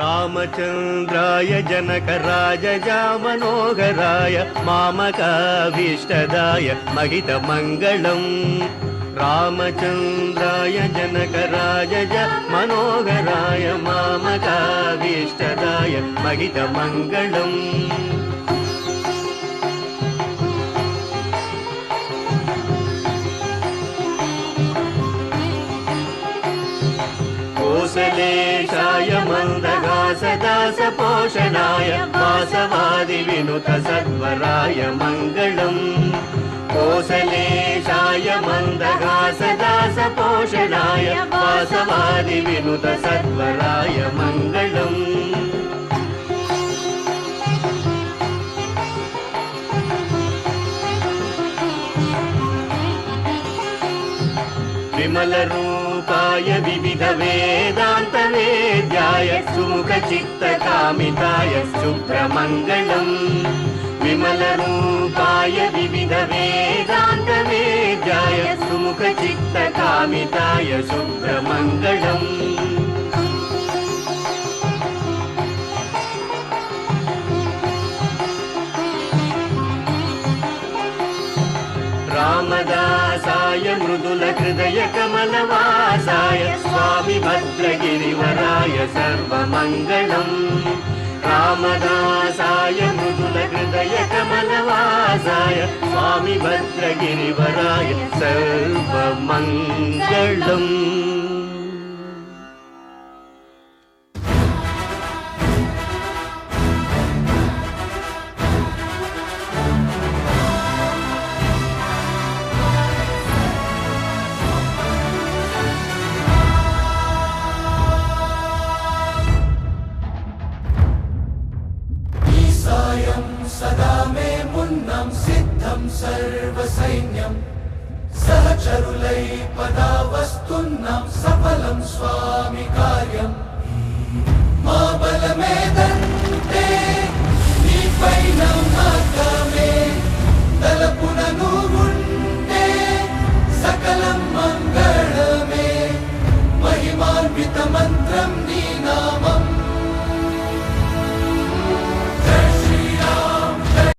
रामचन्द्राय जनकराजजामनोहराय मामकाभीष्टदाय महितमङ्गलम् रामचन्द्राय जनकराजजामनोहराय मामकाभीष्टदाय महितमङ्गलम् कौसलेशाय मन्दगासदासपोषणाय वासवादिविनुत सद्वराय मङ्गलम् कौसलेशाय मन्दगासदासपोषणाय वासवादिविनुत सद्वराय मङ्गलम् विमलरूपाय विविधवेदान्तवेद्याय सुमुखचित्तकामिताय शुभ्रमङ्गलम् विमलरूपाय विविधवेदान्तवेद्याय सुमुखचित्तकामिताय शुभ्रमङ्गलम् रामदासाय मृदुलहृदयकमलवासाय स्वामी भद्रगिरिवराय सर्वमङ्गलम् रामदासाय मृदुलहृदयकमलवासाय स्वामी भद्रगिरिवराय सर्वमङ्गलम्। सदा मे मुन्नं सिद्धं सर्वसैन्यं सहचरुलै पदावस्तुन्नं सफलं स्वामि कार्यम् मा बलमेदन्ते నీపైనం మాత్రమే తలపునను ఉంటే సకలం మంగళం